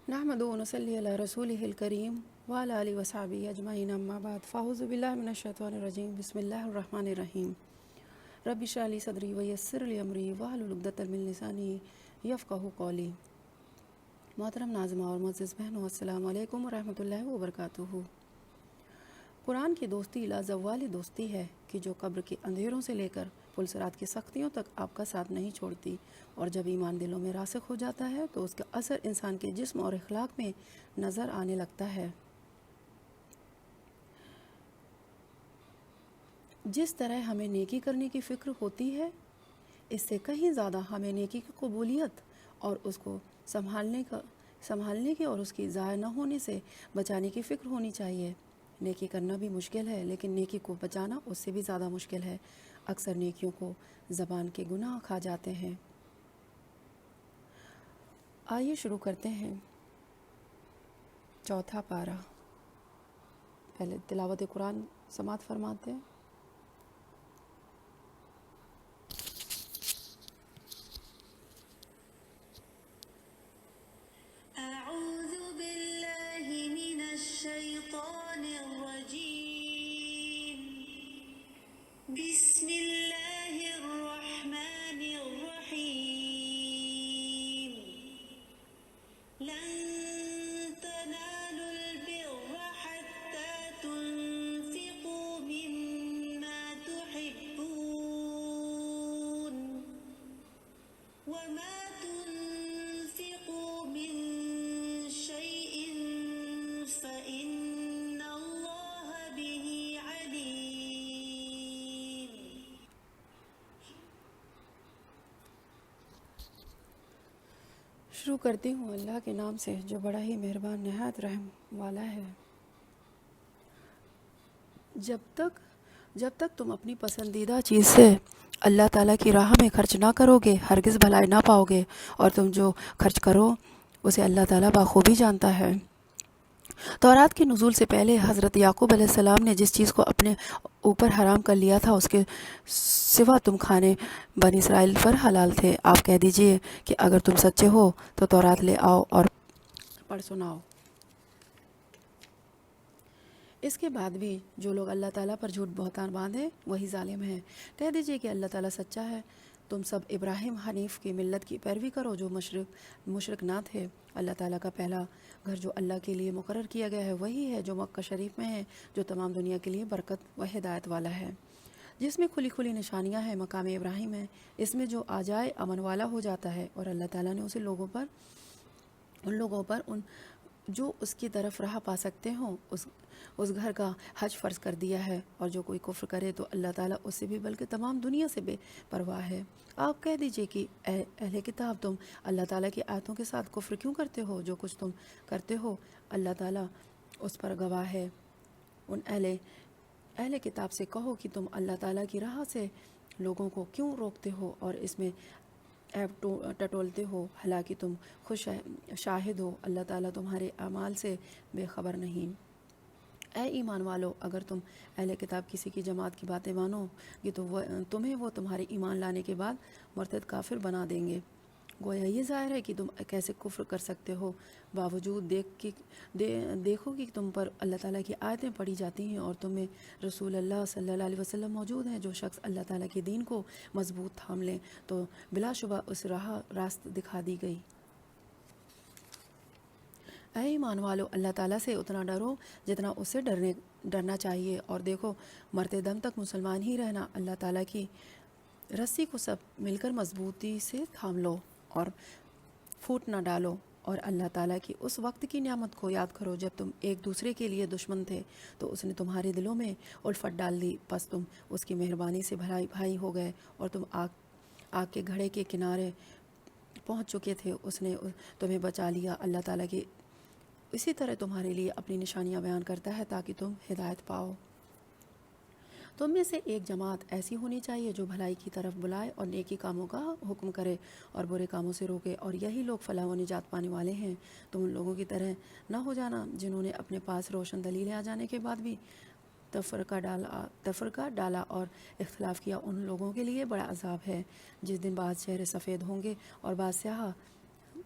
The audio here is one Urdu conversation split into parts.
نحمد ونصلي على رسوله الكريم وعلى آله وصحبه أجمعين أما بعد فأعوذ بالله من الشيطان الرجيم بسم الله الرحمن الرحيم رب اشرح لي صدري ويسر لي أمري واحلل عقدة من لساني يفقهوا قولي۔ محترم ناظمہ اور معزز بہنوں، السلام علیکم ورحمۃ اللہ وبرکاتہ۔ قرآن کی دوستی لازوالی دوستی ہے کہ جو قبر کے اندھیروں سے لے کر پلسرات کی سختیوں تک آپ کا ساتھ نہیں چھوڑتی، اور جب ایمان دلوں میں راسخ ہو جاتا ہے تو اس کا اثر انسان کے جسم اور اخلاق میں نظر آنے لگتا ہے۔ جس طرح ہمیں نیکی کرنے کی فکر ہوتی ہے، اس سے کہیں زیادہ ہمیں نیکی کی قبولیت اور اس کو سنبھالنے کی اور اس کی ضائع نہ ہونے سے بچانے کی فکر ہونی چاہیے۔ نیکی کرنا بھی مشکل ہے، لیکن نیکی کو بچانا اس سے بھی زیادہ مشکل ہے۔ اکثر نیکیوں کو زبان کے گناہ کھا جاتے ہیں۔ آئیے شروع کرتے ہیں۔ چوتھا پارہ، پہلے تلاوت قرآن سماعت فرماتے ہیں۔ أعوذ بالله من الشيطان الرجيم بسم الله الرحمن الرحيم لن تنالوا البر حتى تنفقوا مما تحبون وما تنفقوا من شيء فإن الله به عليم۔ شروع کرتی ہوں اللہ کے نام سے جو بڑا ہی مہربان نہایت رحم والا ہے۔ جب تک تم اپنی پسندیدہ چیز سے اللہ تعالیٰ کی راہ میں خرچ نہ کرو گے، ہرگز بھلائی نہ پاؤ گے، اور تم جو خرچ کرو اسے اللہ تعالیٰ بخوبی جانتا ہے۔ تورات کے نزول سے پہلے حضرت یعقوب علیہ السلام نے جس چیز کو اپنے اوپر حرام کر لیا تھا اس کے سوا تم کھانے بنی اسرائیل پر حلال تھے۔ آپ کہہ دیجئے کہ اگر تم سچے ہو تو تورات لے آؤ اور پڑھ سناؤ۔ اس کے بعد بھی جو لوگ اللہ تعالیٰ پر جھوٹ بہتان باندھیں وہی ظالم ہیں۔ کہہ دیجئے کہ اللہ تعالیٰ سچا ہے۔ تم سب ابراہیم حنیف کی ملت کی پیروی کرو جو مشرک نہ تھے۔ اللہ تعالیٰ کا پہلا گھر جو اللہ کے لیے مقرر کیا گیا ہے وہی ہے جو مکہ شریف میں ہے، جو تمام دنیا کے لیے برکت و ہدایت والا ہے، جس میں کھلی کھلی نشانیاں ہیں۔ مقام ابراہیم ہے، اس میں جو آ جائے امن والا ہو جاتا ہے، اور اللہ تعالیٰ نے ان لوگوں پر جو اس کی طرف راہ پا سکتے ہوں اس گھر کا حج فرض کر دیا ہے، اور جو کوئی کفر کرے تو اللہ تعالیٰ اس سے بھی بلکہ تمام دنیا سے بے پرواہ ہے۔ آپ کہہ دیجئے کہ اے اہل کتاب، تم اللہ تعالیٰ کی آیتوں کے ساتھ کفر کیوں کرتے ہو؟ جو کچھ تم کرتے ہو اللہ تعالیٰ اس پر گواہ ہے۔ ان اہل کتاب سے کہو کہ تم اللہ تعالیٰ کی راہ سے لوگوں کو کیوں روکتے ہو اور اس میں عیب ٹٹولتے ہو، حالانکہ تم خود شاہد ہو اللہ تعالیٰ تمہارے اعمال سے بے خبر نہیں۔ اے ایمان والو، اگر تم اہل کتاب کسی کی جماعت کی باتیں مانو گے تو تمہیں وہ تمہارے ایمان لانے کے بعد مرتد کافر بنا دیں گے۔ گویا یہ ظاہر ہے کہ تم کیسے کفر کر سکتے ہو، باوجود دیکھو کہ تم پر اللہ تعالیٰ کی آیتیں پڑھی جاتی ہیں اور تمہیں رسول اللہ صلی اللہ علیہ وسلم موجود ہیں۔ جو شخص اللہ تعالیٰ کے دین کو مضبوط تھام لیں تو بلا شبہ اس راست دکھا دی گئی۔ اے ایمان والو، اللہ تعالیٰ سے اتنا ڈرو جتنا اس سے ڈرنا چاہیے، اور دیکھو مرتے دم تک مسلمان ہی رہنا۔ اللہ تعالیٰ کی رسی کو سب مل کر مضبوطی سے تھام لو اور پھوٹ نہ ڈالو، اور اللہ تعالیٰ کی اس وقت کی نعمت کو یاد کرو جب تم ایک دوسرے کے لیے دشمن تھے تو اس نے تمہارے دلوں میں الفت ڈال دی، پس تم اس کی مہربانی سے بھائی ہو گئے، اور تم آگ کے گھڑے کے کنارے پہنچ چکے تھے، اس نے تمہیں بچا لیا۔ اللہ تعالیٰ کی اسی طرح تمہارے لیے اپنی نشانیاں بیان کرتا ہے تاکہ تم ہدایت پاؤ۔ تم میں سے ایک جماعت ایسی ہونی چاہیے جو بھلائی کی طرف بلائے اور نیکی کاموں کا حکم کرے اور برے کاموں سے روکے، اور یہی لوگ فلاح و نجات پانے والے ہیں۔ تم ان لوگوں کی طرح نہ ہو جانا جنہوں نے اپنے پاس روشن دلیلیں آ جانے کے بعد بھی تفرقہ ڈالا اور اختلاف کیا۔ ان لوگوں کے لیے بڑا عذاب ہے جس دن بعض چہرے سفید ہوں گے اور بعض سیاہ،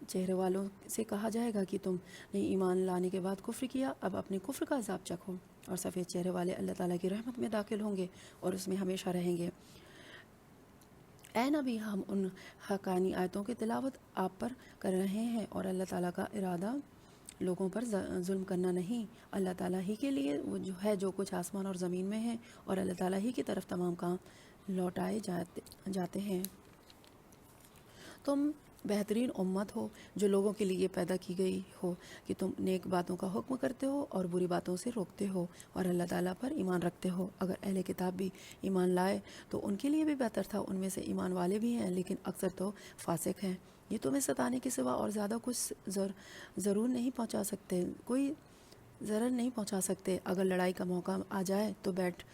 چہرے والوں سے کہا جائے گا کہ تم نے ایمان لانے کے بعد کفر کیا، اب اپنے کفر کا عذاب چکھو، اور سفید چہرے والے اللہ تعالیٰ کی رحمت میں داخل ہوں گے اور اس میں ہمیشہ رہیں گے۔ اے نبی، ہم ان حقانی آیتوں کی تلاوت آپ پر کر رہے ہیں، اور اللہ تعالیٰ کا ارادہ لوگوں پر ظلم کرنا نہیں۔ اللہ تعالیٰ ہی کے لیے وہ جو ہے جو کچھ آسمان اور زمین میں ہے، اور اللہ تعالیٰ ہی کی طرف تمام کام لوٹائے جاتے ہیں۔ تم بہترین امت ہو جو لوگوں کے لیے پیدا کی گئی ہو کہ تم نیک باتوں کا حکم کرتے ہو اور بری باتوں سے روکتے ہو اور اللہ تعالیٰ پر ایمان رکھتے ہو۔ اگر اہل کتاب بھی ایمان لائے تو ان کے لیے بھی بہتر تھا، ان میں سے ایمان والے بھی ہیں لیکن اکثر تو فاسق ہیں۔ یہ تمہیں ستانے کے سوا اور زیادہ کچھ ضرور نہیں پہنچا سکتے، کوئی ضرر نہیں پہنچا سکتے۔ اگر لڑائی کا موقع آ جائے تو پیٹ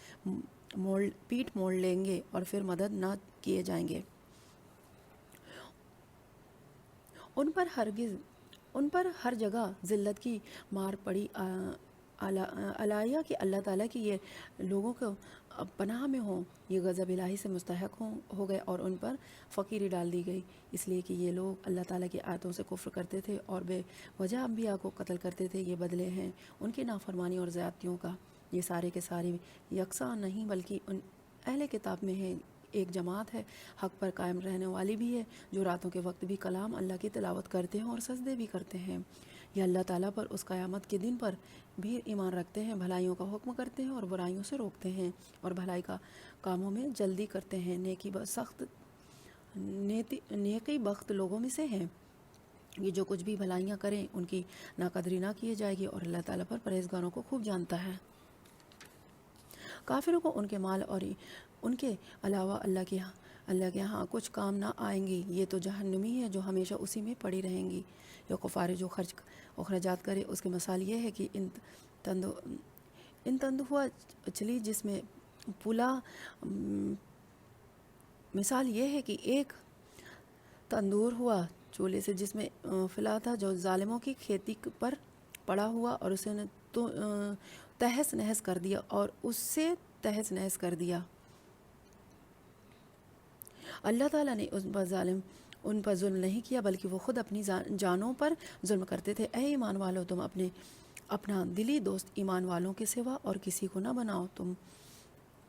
موڑ لیں گے اور پھر مدد نہ کیے جائیں گے۔ ان پر ہر جگہ ذلت کی مار پڑی علیہ کہ اللہ تعالیٰ کی یہ لوگوں کو پناہ میں ہوں، یہ غضب الہی سے مستحق ہو گئے اور ان پر فقیری ڈال دی گئی، اس لیے کہ یہ لوگ اللہ تعالیٰ کی آیتوں سے کفر کرتے تھے اور بے وجہ انبیاء کو قتل کرتے تھے۔ یہ بدلے ہیں ان کی نافرمانی اور زیادتیوں کا۔ یہ سارے کے سارے یکساں نہیں بلکہ ان اہل کتاب میں ہیں ایک جماعت ہے، حق پر قائم رہنے والی بھی ہے، جو راتوں کے وقت بھی کلام اللہ کی تلاوت کرتے ہیں اور سجدے بھی کرتے ہیں۔ یہ اللہ تعالیٰ پر اس قیامت کے دن پر بھی ایمان رکھتے ہیں، بھلائیوں کا حکم کرتے ہیں اور برائیوں سے روکتے ہیں، اور بھلائی کا کاموں میں جلدی کرتے ہیں۔ نیکی بخت لوگوں میں سے ہیں، یہ جو کچھ بھی بھلائیاں کریں ان کی ناقدری نہ کیے جائے گی، اور اللہ تعالیٰ پر پرہیزگاروں کو خوب جانتا ہے۔ کافروں کو ان کے مال اور ان کے علاوہ اللہ کے ہاں کچھ کام نہ آئیں گی، یہ تو جہنمی ہے جو ہمیشہ اسی میں پڑی رہیں گی۔ یا کفار جو اخراجات کرے، اس کی مثال یہ ہے کہ ان تندوا چلی جس میں پولا، مثال یہ ہے کہ ایک تندور ہوا چولہے سے جس میں فلا تھا جو ظالموں کی کھیتی پر پڑا ہوا، اور اسے نے تو تہس نہس کر دیا اور اس سے تہس نہس کر دیا۔ اللہ تعالیٰ نے ان پر ظلم نہیں کیا بلکہ وہ خود اپنی جانوں پر ظلم کرتے تھے۔ اے ایمان والو، تم اپنا دلی دوست ایمان والوں کے سوا اور کسی کو نہ بناؤ۔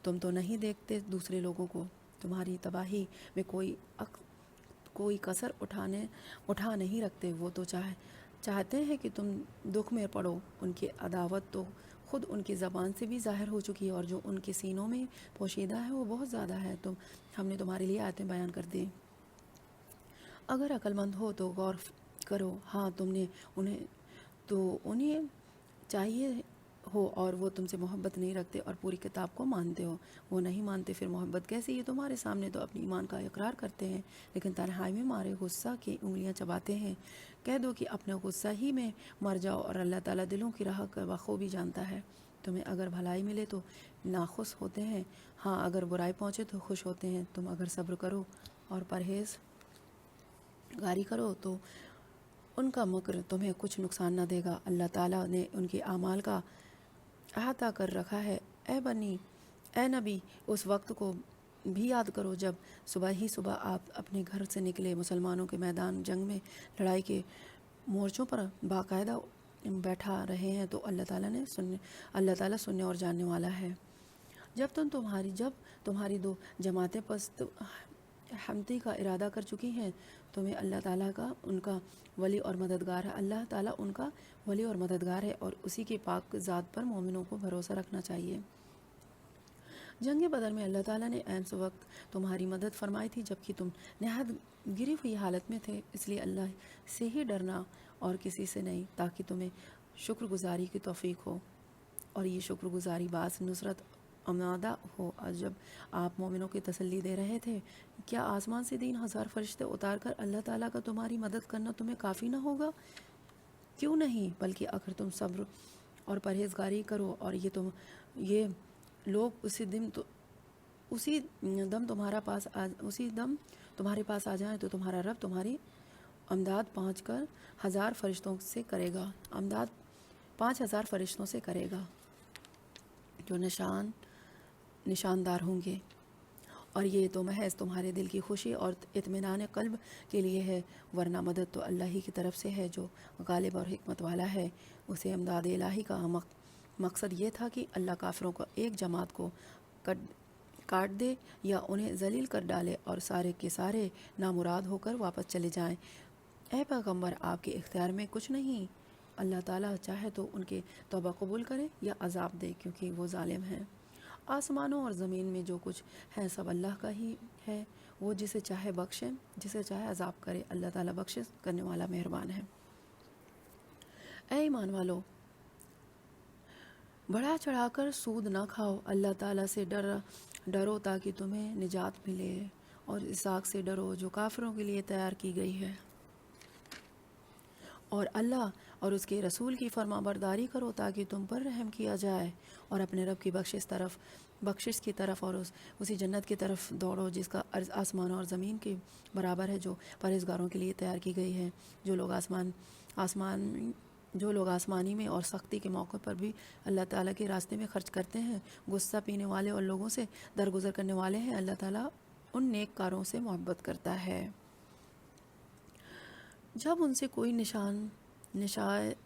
تم تو نہیں دیکھتے دوسرے لوگوں کو، تمہاری تباہی میں کوئی کسر اٹھا نہیں رکھتے۔ وہ تو چاہتے ہیں کہ تم دکھ میں پڑو، ان کی عداوت تو خود ان کی زبان سے بھی ظاہر ہو چکی ہے، اور جو ان کے سینوں میں پوشیدہ ہے وہ بہت زیادہ ہے۔ ہم نے تمہارے لیے آیتیں بیان کر دی، اگر عقل مند ہو تو غور کرو۔ ہاں انہیں چاہیے ہو اور وہ تم سے محبت نہیں رکھتے اور پوری کتاب کو مانتے ہو، وہ نہیں مانتے، پھر محبت کیسی؟ یہ تمہارے سامنے تو اپنی ایمان کا اقرار کرتے ہیں لیکن تنہائی میں مارے غصہ کی انگلیاں چباتے ہیں۔ کہہ دو کہ اپنے غصہ ہی میں مر جاؤ، اور اللہ تعالیٰ دلوں کی راہ کا بخوبی جانتا ہے۔ تمہیں اگر بھلائی ملے تو ناخوش ہوتے ہیں، ہاں اگر برائی پہنچے تو خوش ہوتے ہیں۔ تم اگر صبر کرو اور پرہیز گاری کرو تو ان کا مکر تمہیں کچھ نقصان نہ دے گا، اللہ تعالیٰ نے ان کے اعمال کا احاطہ کر رکھا ہے۔ اے نبی، اس وقت کو بھی یاد کرو جب صبح آپ اپنے گھر سے نکلے، مسلمانوں کے میدان جنگ میں لڑائی کے مورچوں پر باقاعدہ بیٹھا رہے ہیں تو اللہ تعالیٰ سننے اور جاننے والا ہے۔ جب تمہاری دو جماعتیں پست ہمتی کا ارادہ کر چکی ہیں، تمہیں اللہ تعالیٰ کا ان کا ولی اور مددگار ہے، اللہ تعالیٰ ان کا ولی اور مددگار ہے، اور اسی کے پاک ذات پر مومنوں کو بھروسہ رکھنا چاہیے۔ جنگ بدر میں اللہ تعالیٰ نے عین وقت تمہاری مدد فرمائی تھی جبکہ تم نہایت گری ہوئی حالت میں تھے، اس لیے اللہ سے ہی ڈرنا اور کسی سے نہیں، تاکہ تمہیں شکر گزاری کی توفیق ہو، اور یہ شکر گزاری باعث نصرت آمادہ ہو۔ اور جب آپ مومنوں کی تسلی دے رہے تھے، کیا آسمان سے 3000 فرشتے اتار کر اللہ تعالیٰ کا تمہاری مدد کرنا تمہیں کافی نہ ہوگا؟ کیوں نہیں، بلکہ اگر تم صبر اور پرہیزگاری کرو اور یہ لوگ اسی دم تمہارے پاس آ جائیں تو تمہارا رب تمہاری امداد 5000 فرشتوں سے کرے گا جو نشاندار ہوں گے، اور یہ تو محض تمہارے دل کی خوشی اور اطمینان قلب کے لیے ہے، ورنہ مدد تو اللہ ہی کی طرف سے ہے جو غالب اور حکمت والا ہے۔ اسے امداد الہی کا مقصد یہ تھا کہ اللہ کافروں کو ایک جماعت کو کاٹ دے یا انہیں ذلیل کر ڈالے اور سارے کے سارے نامراد ہو کر واپس چلے جائیں۔ اے پیغمبر، آپ کے اختیار میں کچھ نہیں، اللہ تعالیٰ چاہے تو ان کے توبہ قبول کرے یا عذاب دے، کیونکہ وہ ظالم ہیں۔ آسمانوں اور زمین میں جو کچھ ہے سب اللہ کا ہی ہے، وہ جسے چاہے بخشے، جسے چاہے عذاب کرے، اللہ تعالیٰ بخشش کرنے والا مہربان ہے۔ اے ایمان والو، بڑھا چڑھا کر سود نہ کھاؤ، اللہ تعالیٰ سے ڈرو تاکہ تمہیں نجات ملے، اور اس آگ سے ڈرو جو کافروں کے لیے تیار کی گئی ہے، اور اللہ اور اس کے رسول کی فرما برداری کرو تاکہ تم پر رحم کیا جائے، اور اپنے رب کی بخشش کی طرف اور اسی جنت کی طرف دوڑو جس کا عرض آسمان اور زمین کے برابر ہے، جو پرہیزگاروں کے لیے تیار کی گئی ہے۔ جو لوگ آسمانی میں اور سختی کے موقع پر بھی اللہ تعالیٰ کے راستے میں خرچ کرتے ہیں، غصہ پینے والے اور لوگوں سے درگزر کرنے والے ہیں، اللہ تعالیٰ ان نیک کاروں سے محبت کرتا ہے۔ جب ان سے کوئی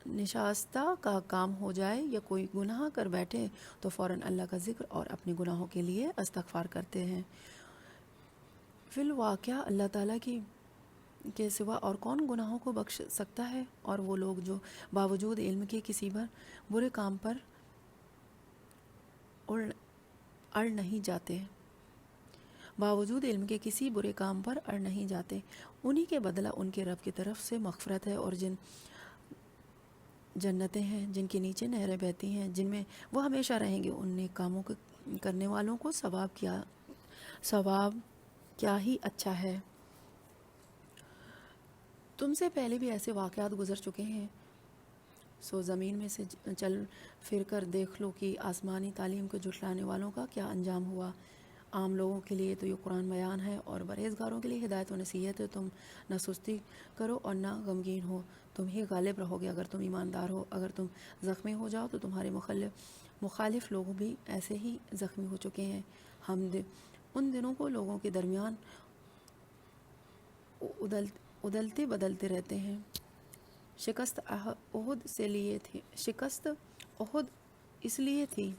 نشاستہ کا کام ہو جائے یا کوئی گناہ کر بیٹھے تو فوراً اللہ کا ذکر اور اپنے گناہوں کے لیے استغفار کرتے ہیں۔ فی الواقعہ اللہ تعالیٰ کے سوا اور کون گناہوں کو بخش سکتا ہے؟ اور وہ لوگ جو باوجود علم کے کسی برے کام پر اڑ نہیں جاتے، انہی کے بدلہ ان کے رب کی طرف سے مغفرت ہے، اور جنتیں ہیں جن کے نیچے نہریں بہتی ہیں، جن میں وہ ہمیشہ رہیں گے۔ ان نیک کاموں کرنے والوں کو ثواب کیا ہی اچھا ہے۔ تم سے پہلے بھی ایسے واقعات گزر چکے ہیں، سو زمین میں سے چل پھر کر دیکھ لو کہ آسمانی تعلیم کو جھٹلانے والوں کا کیا انجام ہوا۔ عام لوگوں کے لیے تو یہ قرآن بیان ہے، اور پرہیزگاروں کے لیے ہدایت و نصیحت ہے۔ تم نہ سستی کرو اور نہ غمگین ہو، تم ہی غالب رہو گے اگر تم ایماندار ہو۔ اگر تم زخمی ہو جاؤ تو تمہارے مخالف لوگ بھی ایسے ہی زخمی ہو چکے ہیں۔ ہم ان دنوں کو لوگوں کے درمیان ادلتے بدلتے رہتے ہیں۔ شکست احد اس لیے تھی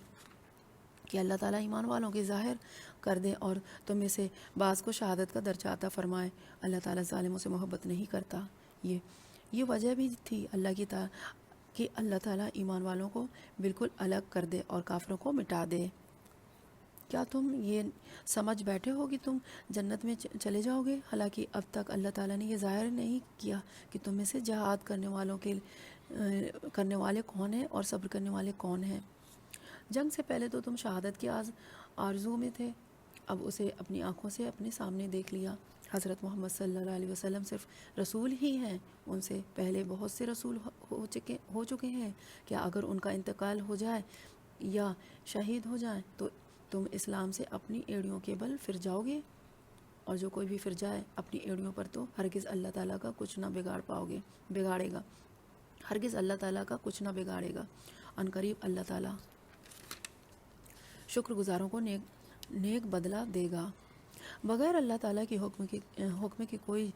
کہ اللہ تعالیٰ ایمان والوں کے ظاہر کر دے اور تم میں سے بعض کو شہادت کا درجہ عطا فرمائے۔ اللہ تعالیٰ ظالموں سے محبت نہیں کرتا۔ یہ وجہ بھی تھی کہ اللہ تعالیٰ ایمان والوں کو بالکل الگ کر دے اور کافروں کو مٹا دے۔ کیا تم یہ سمجھ بیٹھے ہو کہ تم جنت میں چلے جاؤ گے، حالانکہ اب تک اللہ تعالیٰ نے یہ ظاہر نہیں کیا کہ تم میں سے جہاد کرنے والے کون ہیں اور صبر کرنے والے کون ہیں۔ جنگ سے پہلے تو تم شہادت کی آرزو میں تھے، اب اسے اپنی آنکھوں سے اپنے سامنے دیکھ لیا۔ حضرت محمد صلی اللہ علیہ وسلم صرف رسول ہی ہیں، ان سے پہلے بہت سے رسول ہو چکے ہیں۔ کیا اگر ان کا انتقال ہو جائے یا شہید ہو جائیں تو تم اسلام سے اپنی ایڑیوں کے بل پھر جاؤ گے؟ اور جو کوئی بھی پھر جائے اپنی ایڑیوں پر تو ہرگز اللہ تعالیٰ کا کچھ نہ بگاڑے گا، ہرگز اللہ تعالیٰ کا کچھ نہ بگاڑے گا۔ عنقریب اللہ تعالیٰ شکر گزاروں کو نیک بدلہ دے گا۔ بغیر اللہ تعالیٰ کے حکم کے کوئی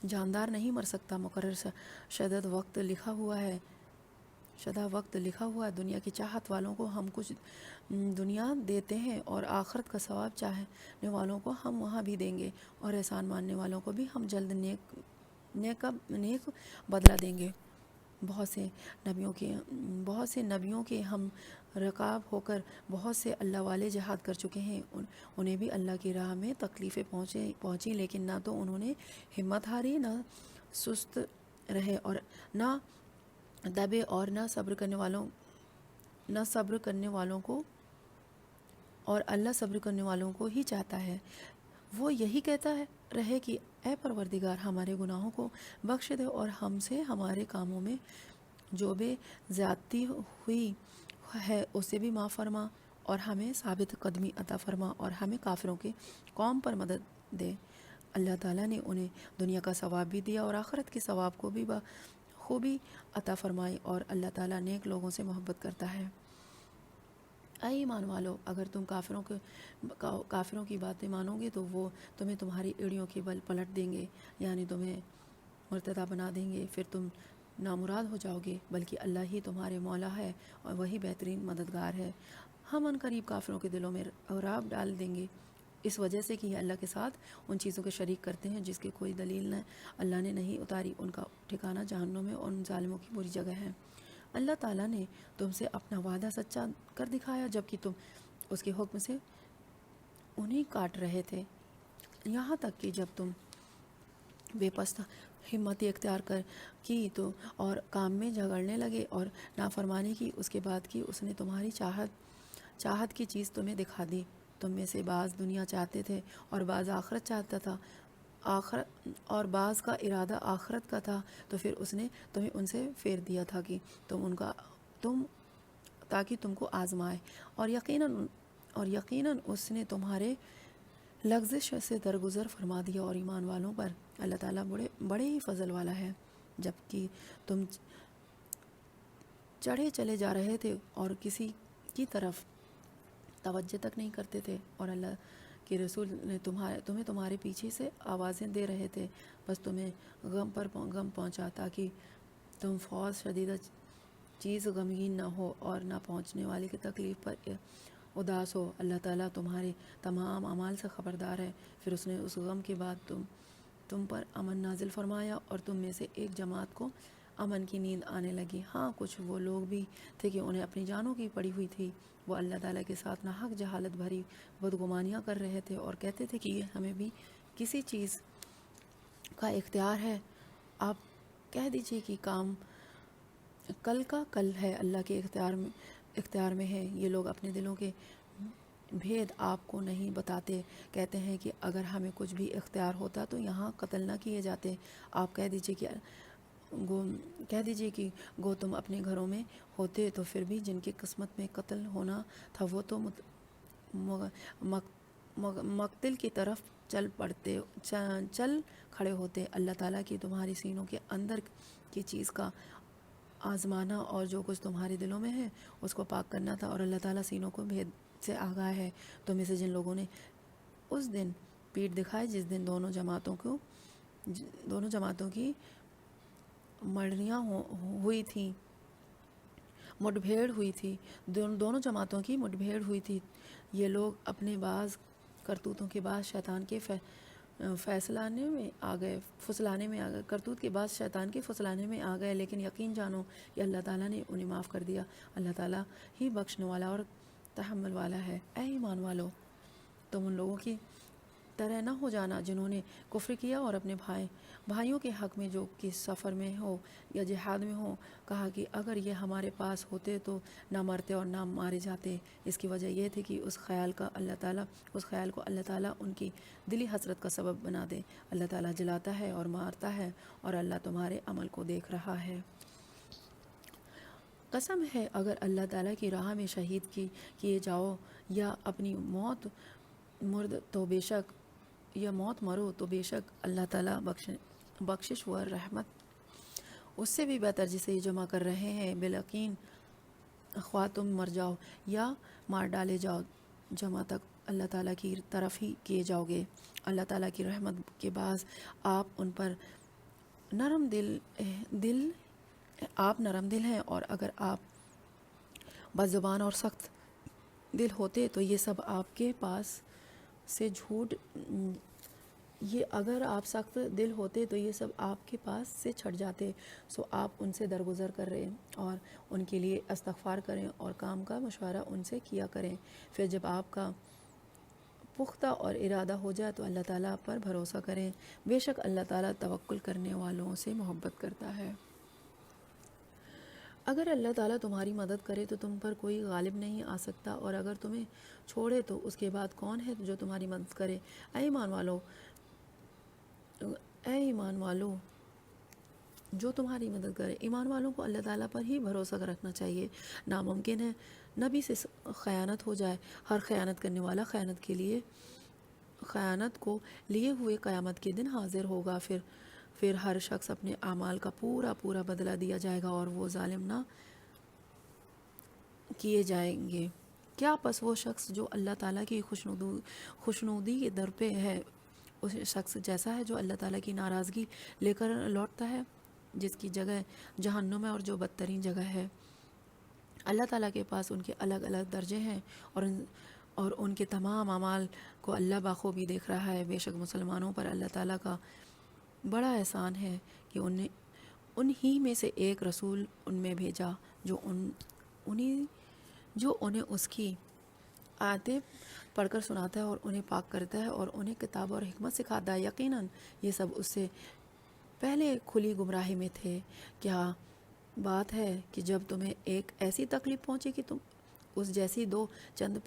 جاندار نہیں مر سکتا۔ مقرر شدہ وقت لکھا ہوا ہے۔ دنیا کی چاہت والوں کو ہم کچھ دنیا دیتے ہیں اور آخرت کا ثواب چاہنے والوں کو ہم وہاں بھی دیں گے، اور احسان ماننے والوں کو بھی ہم جلد نیک بدلہ دیں گے۔ بہت سے نبیوں کے ہم رکاب ہو کر بہت سے اللہ والے جہاد کر چکے ہیں، انہیں بھی اللہ کی راہ میں تکلیفیں پہنچی، لیکن نہ تو انہوں نے ہمت ہاری، نہ سست رہے اور نہ دبے، اور نہ صبر کرنے والوں کو، اور اللہ صبر کرنے والوں کو ہی چاہتا ہے۔ وہ یہی کہتا رہے کہ اے پروردگار، ہمارے گناہوں کو بخش دے اور ہم سے ہمارے کاموں میں جو بے زیادتی ہوئی ہے اسے بھی معاف فرما، اور ہمیں ثابت قدمی عطا فرما، اور ہمیں کافروں کے قوم پر مدد دے۔ اللہ تعالیٰ نے انہیں دنیا کا ثواب بھی دیا اور آخرت کے ثواب کو بھی خوبی عطا فرمائی، اور اللہ تعالیٰ نیک لوگوں سے محبت کرتا ہے۔ اے ایمان والو، اگر تم کافروں کی باتیں مانو گے تو وہ تمہیں تمہاری ایڑیوں کے بل پلٹ دیں گے، یعنی تمہیں مرتدہ بنا دیں گے، پھر تم نامراد ہو جاؤ گے، بلکہ اللہ ہی تمہارے مولا ہے اور وہی بہترین مددگار ہے۔ ہم ان قریب کافروں کے دلوں میں عذاب ڈال دیں گے، اس وجہ سے کہ یہ اللہ کے ساتھ ان چیزوں کے شریک کرتے ہیں جس کی کوئی دلیل اللہ نے نہیں اتاری۔ ان کا ٹھکانہ جہنم ہے اور ان ظالموں کی بری جگہ ہے۔ اللہ تعالیٰ نے تم سے اپنا وعدہ سچا کر دکھایا جبکہ تم اس کے حکم سے انہیں کاٹ رہے تھے، یہاں تک کہ جب تم بے پست ہمتی اختیار کی تو اور کام میں جھگڑنے لگے اور نافرمانی کی، اس کے بعد کی اس نے تمہاری چاہت کی چیز تمہیں دکھا دی۔ تم میں سے بعض دنیا چاہتے تھے اور بعض آخرت چاہتا تھا، اور بعض کا ارادہ آخرت کا تھا، تو پھر اس نے تمہیں ان سے پھیر دیا تھا کہ تاکہ تم کو آزمائے، اور یقیناً اس نے تمہارے لغزش سے درگزر فرما دیا۔ اور ایمان والوں پر اللہ تعالیٰ بڑے ہی فضل والا ہے، جبکہ تم چڑھے چلے جا رہے تھے اور کسی کی طرف توجہ تک نہیں کرتے تھے، اور اللہ کے رسول نے تمہیں تمہارے پیچھے سے آوازیں دے رہے تھے، بس تمہیں غم پر غم پہنچا تاکہ تم فوج شدیدہ چیز غمگین نہ ہو اور نہ پہنچنے والے کی تکلیف پر اداس ہو۔ اللہ تعالیٰ تمہارے تمام اعمال سے خبردار ہے۔ پھر اس نے اس غم کے بعد تم پر امن نازل فرمایا اور تم میں سے ایک جماعت کو امن کی نیند آنے لگی۔ ہاں، کچھ وہ لوگ بھی تھے کہ انہیں اپنی جانوں کی پڑی ہوئی تھی، وہ اللہ تعالیٰ کے ساتھ ناحق جہالت بھری بدگمانیاں کر رہے تھے اور کہتے تھے کہ ہمیں بھی کسی چیز کا اختیار ہے۔ آپ کہہ دیجئے کہ کام کل کا کل ہے، اللہ کے اختیار میں ہے۔ یہ لوگ اپنے دلوں کے بھید آپ کو نہیں بتاتے، کہتے ہیں کہ اگر ہمیں کچھ بھی اختیار ہوتا تو یہاں قتل نہ کیے جاتے۔ آپ کہہ دیجئے کہ گو تم اپنے گھروں میں ہوتے تو پھر بھی جن کی قسمت میں قتل ہونا تھا وہ تو مقتل کی طرف چل کھڑے ہوتے۔ اللہ تعالیٰ کی تمہاری سینوں کے اندر کی چیز کا آزمانا اور جو کچھ تمہارے دلوں میں ہے اس کو پاک کرنا تھا، اور اللہ تعالیٰ سینوں کو بھید سے آگاہ ہے۔ تم میں سے جن لوگوں نے اس دن پیٹ دکھائی جس دن دونوں جماعتوں کی مڈبھیڑ ہوئی تھی، یہ لوگ اپنے بعض کرتوتوں کے بعد شیطان کے فسلانے میں آ گئے، لیکن یقین جانو کہ اللہ تعالیٰ نے انہیں معاف کر دیا۔ اللہ تعالیٰ ہی بخشنے والا اور تحمل والا ہے۔ اے ایمان والو، تم ان لوگوں کی طرح نہ ہو جانا جنہوں نے کفر کیا اور اپنے بھائیوں کے حق میں جو کہ سفر میں ہو یا جہاد میں ہو کہا کہ اگر یہ ہمارے پاس ہوتے تو نہ مرتے اور نہ مارے جاتے۔ اس کی وجہ یہ تھی کہ اس خیال کو اللہ تعالیٰ ان کی دلی حسرت کا سبب بنا دے۔ اللہ تعالیٰ جلاتا ہے اور مارتا ہے اور اللہ تمہارے عمل کو دیکھ رہا ہے۔ قسم ہے اگر اللہ تعالیٰ کی راہ میں شہید کیے جاؤ یا اپنی موت مرو تو بے شک اللہ تعالیٰ بخشش و رحمت اس سے بھی بہتر جسے یہ جمع کر رہے ہیں۔ بالیقین خواہ تم مر جاؤ یا مار ڈالے جاؤ، جمع تک اللہ تعالیٰ کی طرف ہی کیے جاؤ گے۔ اللہ تعالیٰ کی رحمت کے بعد آپ ان پر نرم دل ہیں، اور اگر آپ بد زبان اور سخت دل ہوتے تو یہ سب آپ کے پاس سے چھٹ جاتے۔ سو آپ ان سے درگزر کریں اور ان کے لیے استغفار کریں اور کام کا مشورہ ان سے کیا کریں۔ پھر جب آپ کا پختہ اور ارادہ ہو جائے تو اللہ تعالیٰ پر بھروسہ کریں، بے شک اللہ تعالیٰ توکل کرنے والوں سے محبت کرتا ہے۔ اگر اللہ تعالیٰ تمہاری مدد کرے تو تم پر کوئی غالب نہیں آ سکتا، اور اگر تمہیں چھوڑے تو اس کے بعد کون ہے جو تمہاری مدد کرے؟ اے ایمان والو جو تمہاری مدد کرے۔ ایمان والوں کو اللہ تعالیٰ پر ہی بھروسہ رکھنا چاہیے۔ ناممکن ہے نبی سے خیانت ہو جائے۔ ہر خیانت کرنے والا خیانت کو لیے ہوئے قیامت کے دن حاضر ہوگا، پھر ہر شخص اپنے اعمال کا پورا بدلہ دیا جائے گا اور وہ ظالم نہ کیے جائیں گے۔ کیا پس وہ شخص جو اللہ تعالیٰ کی خوشنودی کے در پہ ہے اس شخص جیسا ہے جو اللہ تعالیٰ کی ناراضگی لے کر لوٹتا ہے، جس کی جگہ جہنم ہے اور جو بدترین جگہ ہے۔ اللہ تعالیٰ کے پاس ان کے الگ الگ درجے ہیں اور ان کے تمام اعمال کو اللہ بخوبی دیکھ رہا ہے۔ بے شک مسلمانوں پر اللہ تعالیٰ کا بڑا احسان ہے کہ انہی میں سے ایک رسول ان میں بھیجا جو انہیں اس کی آیتیں پڑھ کر سناتا ہے اور انہیں پاک کرتا ہے اور انہیں کتاب اور حکمت سکھاتا ہے۔ یقیناً یہ سب اس سے پہلے کھلی گمراہی میں تھے۔ کیا بات ہے کہ جب تمہیں ایک ایسی تکلیف پہنچے کہ تم اس جیسی دو چند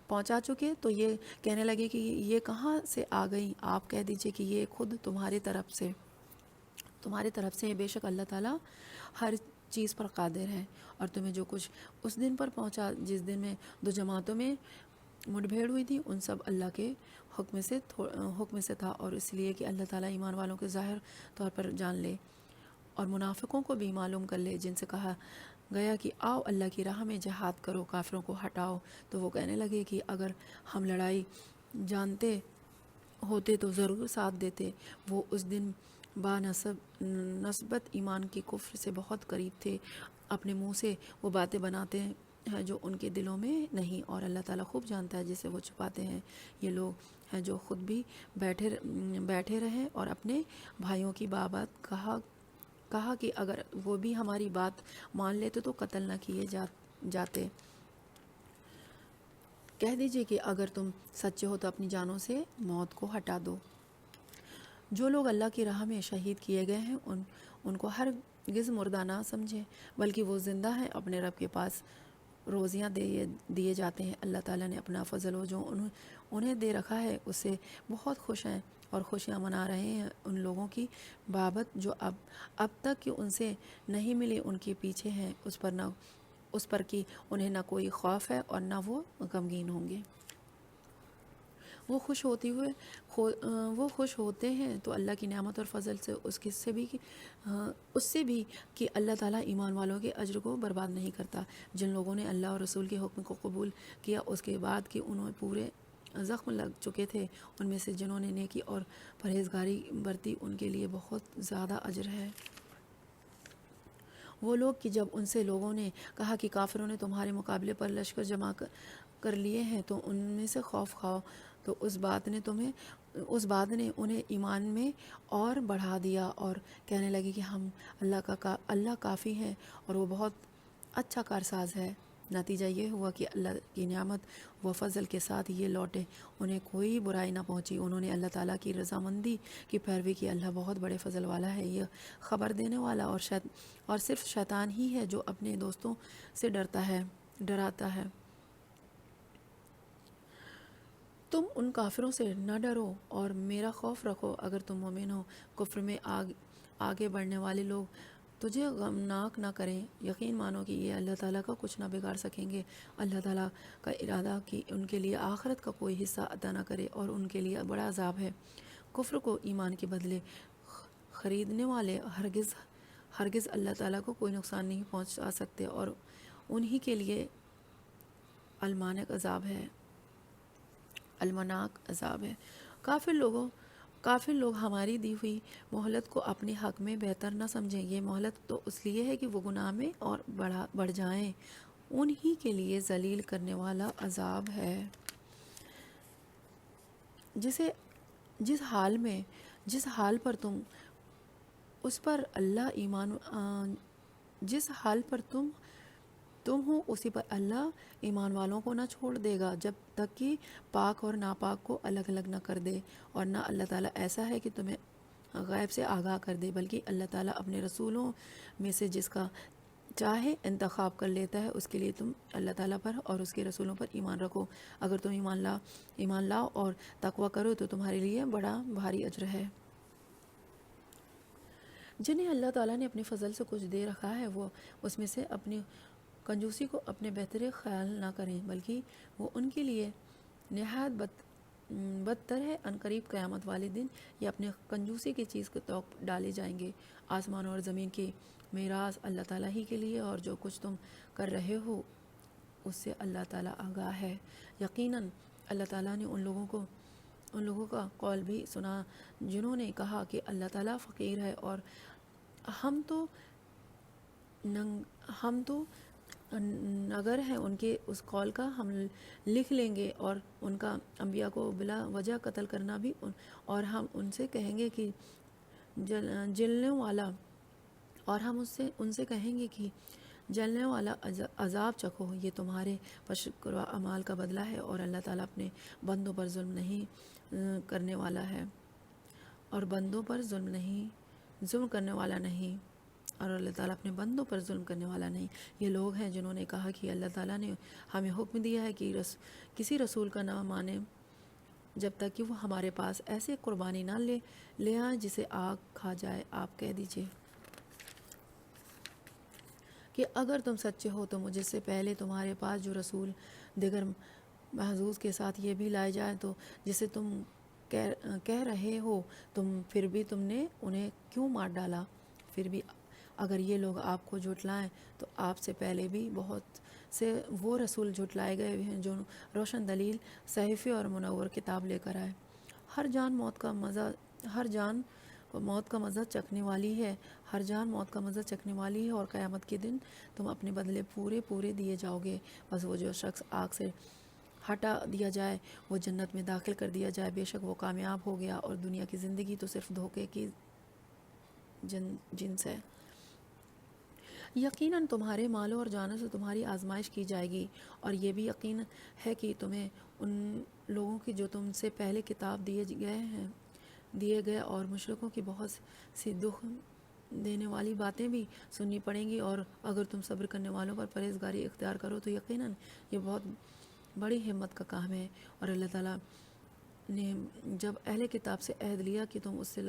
پہنچا چکے تو یہ کہنے لگے کہ یہ کہاں سے آ گئی، آپ کہہ دیجئے کہ یہ خود تمہاری طرف سے ہے۔ بے شک اللہ تعالیٰ ہر چیز پر قادر ہے۔ اور تمہیں جو کچھ اس دن پر پہنچا جس دن میں دو جماعتوں میں مٹ بھیڑ ہوئی تھی، ان سب اللہ کے حکم سے تھا، اور اس لیے کہ اللہ تعالیٰ ایمان والوں کے ظاہر طور پر جان لے اور منافقوں کو بھی معلوم کر لے، جن سے کہا گیا کہ آؤ اللہ کی راہ میں جہاد کرو، کافروں کو ہٹاؤ، تو وہ کہنے لگے کہ اگر ہم لڑائی جانتے ہوتے تو ضرور ساتھ دیتے۔ وہ اس دن نسبت ایمان کی کفر سے بہت قریب تھے، اپنے منہ سے وہ باتیں بناتے ہیں جو ان کے دلوں میں نہیں، اور اللہ تعالیٰ خوب جانتا ہے جسے وہ چھپاتے ہیں۔ یہ لوگ ہیں جو خود بھی بیٹھے رہے اور اپنے بھائیوں کی بابت کہا کہ اگر وہ بھی ہماری بات مان لیتے تو قتل نہ کیے جاتے۔ کہہ دیجئے کہ اگر تم سچے ہو تو اپنی جانوں سے موت کو ہٹا دو۔ جو لوگ اللہ کی راہ میں شہید کیے گئے ہیں ان کو ہرگز مردہ نہ سمجھیں، بلکہ وہ زندہ ہیں، اپنے رب کے پاس روزیاں دیے جاتے ہیں۔ اللہ تعالیٰ نے اپنا فضل و جو انہیں دے رکھا ہے اس سے بہت خوش ہیں، اور خوشیاں منا رہے ہیں ان لوگوں کی بابت جو اب تک کہ ان سے نہیں ملے ان کے پیچھے ہیں، اس پر کہ انہیں نہ کوئی خوف ہے اور نہ وہ غمگین ہوں گے۔ وہ خوش ہوتے ہیں تو اللہ کی نعمت اور فضل سے اس سے بھی کہ اللہ تعالیٰ ایمان والوں کے اجر کو برباد نہیں کرتا۔ جن لوگوں نے اللہ اور رسول کے حکم کو قبول کیا اس کے بعد کہ انہیں پورے زخم لگ چکے تھے، ان میں سے جنہوں نے نیکی اور پرہیزگاری برتی ان کے لیے بہت زیادہ اجر ہے۔ وہ لوگ کہ جب ان سے لوگوں نے کہا کہ کافروں نے تمہارے مقابلے پر لشکر جمع کر لیے ہیں تو ان میں سے خوف کھاؤ، تو اس بات نے انہیں ایمان میں اور بڑھا دیا اور کہنے لگے کہ ہم اللہ کافی ہے اور وہ بہت اچھا کارساز ہے۔ نتیجہ یہ ہوا کہ اللہ کی نعمت و فضل کے ساتھ یہ لوٹے، انہیں کوئی برائی نہ پہنچی۔ انہوں نے اللہ تعالیٰ کی رضامندی کی پیروی کی۔ اللہ بہت بڑے فضل والا ہے، یہ خبر دینے والا، اور صرف شیطان ہی ہے جو اپنے دوستوں سے ڈراتا ہے۔ تم ان کافروں سے نہ ڈرو اور میرا خوف رکھو، اگر تم مومن ہو۔ کفر میں آگے بڑھنے والے لوگ تجھے غمناک نہ کریں، یقین مانو کہ یہ اللہ تعالیٰ کا کچھ نہ بگاڑ سکیں گے۔ اللہ تعالیٰ کا ارادہ کہ ان کے لیے آخرت کا کوئی حصہ عطا نہ کرے اور ان کے لیے بڑا عذاب ہے۔ کفر کو ایمان کے بدلے خریدنے والے ہرگز اللہ تعالیٰ کو کوئی نقصان نہیں پہنچا سکتے، اور انہی کے لیے المانک عذاب ہے۔ کافر لوگ ہماری دی ہوئی مہلت کو اپنے حق میں بہتر نہ سمجھیں، یہ مہلت تو اس لیے ہے کہ وہ گناہ میں اور بڑھ جائیں، انہی کے لیے ذلیل کرنے والا عذاب ہے۔ جس حال پر تم ہو اسی پر اللہ ایمان والوں کو نہ چھوڑ دے گا جب تک کہ پاک اور ناپاک کو الگ الگ نہ کر دے، اور نہ اللہ تعالیٰ ایسا ہے کہ تمہیں غیب سے آگاہ کر دے، بلکہ اللہ تعالیٰ اپنے رسولوں میں سے جس کا چاہے انتخاب کر لیتا ہے۔ اس کے لیے تم اللہ تعالیٰ پر اور اس کے رسولوں پر ایمان رکھو۔ اگر تم ایمان لاؤ اور تقوی کرو تو تمہارے لیے بڑا بھاری اجر ہے۔ جنہیں اللہ تعالیٰ نے اپنے فضل سے کچھ دے رکھا ہے وہ اس میں سے اپنی کنجوسی کو اپنے بہتر خیال نہ کریں، بلکہ وہ ان کے لیے نہایت بدتر ہے، عنقریب قیامت والے دن یہ اپنے کنجوسی کی چیز کو توق ڈالے جائیں گے۔ آسمان اور زمین کی میراث اللہ تعالیٰ ہی کے لیے، اور جو کچھ تم کر رہے ہو اس سے اللہ تعالیٰ آگاہ ہے۔ یقیناً اللہ تعالیٰ نے ان لوگوں کا قول بھی سنا جنہوں نے کہا کہ اللہ تعالیٰ فقیر ہے، اور ہم تو نگر ہیں ان کے اس قول کا، ہم لکھ لیں گے، اور ان کا انبیاء کو بلا وجہ قتل کرنا بھی، اور ہم ان سے کہیں گے کہ جلنے والا، اور ہم ان سے کہیں گے کہ جلنے والا عذاب چکھو، یہ تمہارے پشکروا اعمال کا بدلہ ہے، اور اللہ تعالیٰ اپنے بندوں پر ظلم نہیں کرنے والا ہے، اور بندوں پر ظلم کرنے والا نہیں، اور اللہ تعالیٰ اپنے بندوں پر ظلم کرنے والا نہیں۔ یہ لوگ ہیں جنہوں نے کہا کہ اللہ تعالیٰ نے ہمیں حکم دیا ہے کہ کسی رسول کا نہ مانیں جب تک کہ وہ ہمارے پاس ایسے قربانی نہ لے آئیں جسے آگ کھا جائے۔ آپ کہہ دیجئے کہ اگر تم سچے ہو تو مجھ سے پہلے تمہارے پاس جو رسول دیگر محظوظ کے ساتھ یہ بھی لائے جائیں تو جسے تم کہہ رہے ہو، پھر بھی تم نے انہیں کیوں مار ڈالا؟ پھر بھی اگر یہ لوگ آپ کو جھٹلائیں تو آپ سے پہلے بھی بہت سے وہ رسول جھٹلائے گئے ہیں جو روشن دلیل، صحیفے اور منور کتاب لے کر آئے۔ ہر جان موت کا مزہ چکھنے والی ہے، ہر جان موت کا مزہ چکھنے والی ہے، اور قیامت کے دن تم اپنے بدلے پورے دیے جاؤ گے۔ بس وہ جو شخص آگ سے ہٹا دیا جائے، وہ جنت میں داخل کر دیا جائے، بے شک وہ کامیاب ہو گیا، اور دنیا کی زندگی تو صرف دھوکے کی جنس ہے۔ یقیناً تمہارے مالوں اور جانوں سے تمہاری آزمائش کی جائے گی، اور یہ بھی یقین ہے کہ تمہیں ان لوگوں کی جو تم سے پہلے کتاب دیے گئے اور مشرکوں کی بہت سی دکھ دینے والی باتیں بھی سننی پڑیں گی، اور اگر تم صبر کرنے والوں پر پرہیزگاری اختیار کرو تو یقیناً یہ بہت بڑی ہمت کا کام ہے۔ اور اللہ تعالیٰ نے جب اہل کتاب سے عہد لیا کہ تم اس سے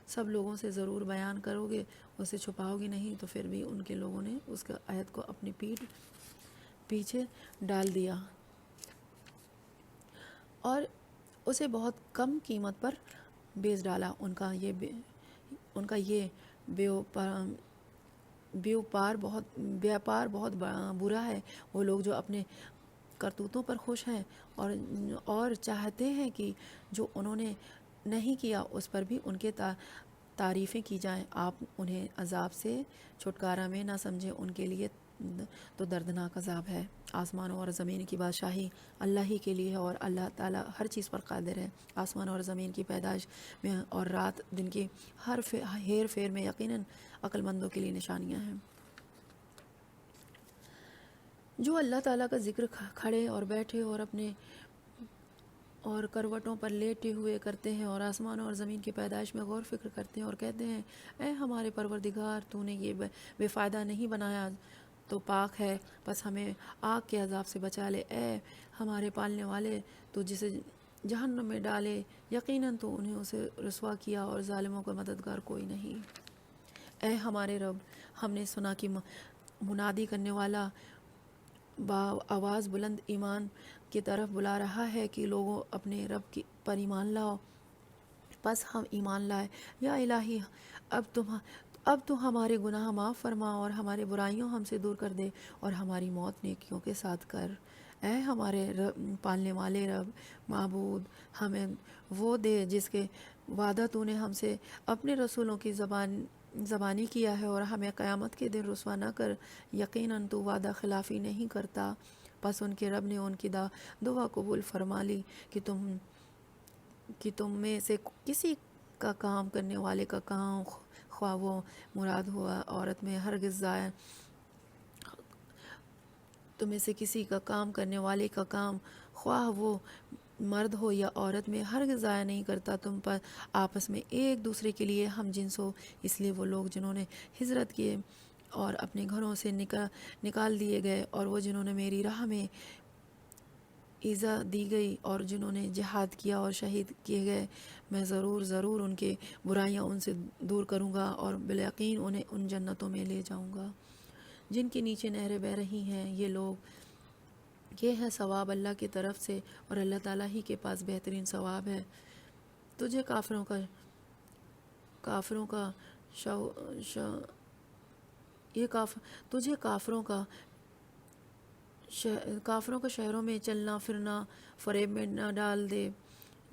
سب لوگوں سے ضرور بیان کرو گے، اسے چھپاؤ گے نہیں، تو پھر بھی ان کے لوگوں نے اس کے عہد کو اپنی پیچھے ڈال دیا اور اسے بہت کم قیمت پر بیچ ڈالا۔ ان کا یہ بیوپار بہت برا ہے۔ وہ لوگ جو اپنے کرتوتوں پر خوش ہیں اور چاہتے ہیں کہ جو انہوں نے نہیں کیا اس پر بھی ان کے تعریفیں کی جائیں، آپ انہیں عذاب سے چھٹکارا میں نہ سمجھیں، ان کے لیے تو دردناک عذاب ہے۔ آسمانوں اور زمین کی بادشاہی اللہ ہی کے لیے ہے، اور اللہ تعالیٰ ہر چیز پر قادر ہے۔ آسمان اور زمین کی پیدائش میں اور رات دن کی ہر ہیر پھیر میں یقیناً عقل مندوں کے لیے نشانیاں ہیں۔ جو اللہ تعالیٰ کا ذکر کھڑے اور بیٹھے اور کروٹوں پر لیٹے ہوئے کرتے ہیں، اور آسمان اور زمین کی پیدائش میں غور فکر کرتے ہیں اور کہتے ہیں، اے ہمارے پروردگار، تو نے یہ بے فائدہ نہیں بنایا تو پاک ہے، بس ہمیں آگ کے عذاب سے بچا لے۔ اے ہمارے پالنے والے، تو جسے جہنم میں ڈالے، یقیناً تو انہیں اسے رسوا کیا، اور ظالموں کا مددگار کوئی نہیں۔ اے ہمارے رب، ہم نے سنا کہ منادی کرنے والا آواز بلند ایمان کی طرف بلا رہا ہے کہ لوگوں اپنے رب پر ایمان لاؤ، پس ہم ایمان لائے۔ یا الہی، اب تو ہمارے گناہ معاف فرما اور ہمارے برائیوں ہم سے دور کر دے، اور ہماری موت نیکیوں کے ساتھ کر۔ اے ہمارے پالنے والے رب، معبود، ہمیں وہ دے جس کے وعدہ تو نے ہم سے اپنے رسولوں کی زبانی کیا ہے، اور ہمیں قیامت کے دن رسوا نہ کر، یقیناً تو وعدہ خلافی نہیں کرتا۔ پس ان کے رب نے ان کی دعا قبول فرما لی کہ تم میں سے کسی کا کام کرنے والے کا کام، خواہ وہ مراد ہوا عورت میں، ہرگز ضائع، تم میں سے کسی کا کام کرنے والے کا کام، خواہ وہ مرد ہو یا عورت میں، ہرگز ضائع نہیں کرتا تم پر آپس میں ایک دوسرے کے لیے ہم جنس ہو۔ اس لیے وہ لوگ جنہوں نے ہجرت کیے اور اپنے گھروں سے نکال دیے گئے، اور وہ جنہوں نے میری راہ میں ایذا دی گئی، اور جنہوں نے جہاد کیا اور شہید کیے گئے، میں ضرور ان کے برائیاں ان سے دور کروں گا، اور بالیقین انہیں ان جنتوں میں لے جاؤں گا جن کے نیچے نہریں بہہ رہی ہیں۔ یہ ہے ثواب اللہ کی طرف سے، اور اللہ تعالیٰ ہی کے پاس بہترین ثواب ہے۔ تجھے کافروں کا تجھے کافروں کا شہروں میں چلنا پھرنا فریب میں نہ ڈال دے،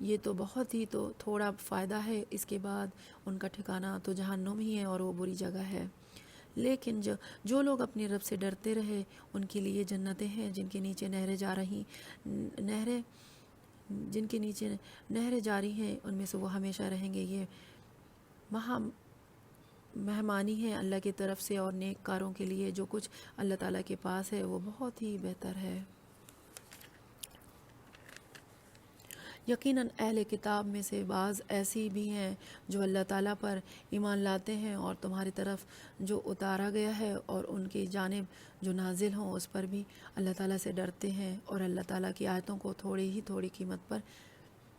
یہ تو بہت ہی تو تھوڑا فائدہ ہے، اس کے بعد ان کا ٹھکانہ تو جہنم ہی ہے اور وہ بری جگہ ہے۔ لیکن جو لوگ اپنے رب سے ڈرتے رہے ان کے لیے جنتیں ہیں جن کے نیچے نہریں جاری ہیں، ان میں سے وہ ہمیشہ رہیں گے۔ یہ مہمانی ہے اللہ کی طرف سے، اور نیک کاروں کے لیے جو کچھ اللہ تعالیٰ کے پاس ہے وہ بہت ہی بہتر ہے۔ یقیناً اہل کتاب میں سے بعض ایسی بھی ہیں جو اللہ تعالیٰ پر ایمان لاتے ہیں اور تمہاری طرف جو اتارا گیا ہے اور ان کی جانب جو نازل ہوں اس پر بھی اللہ تعالیٰ سے ڈرتے ہیں، اور اللہ تعالیٰ کی آیتوں کو تھوڑی قیمت پر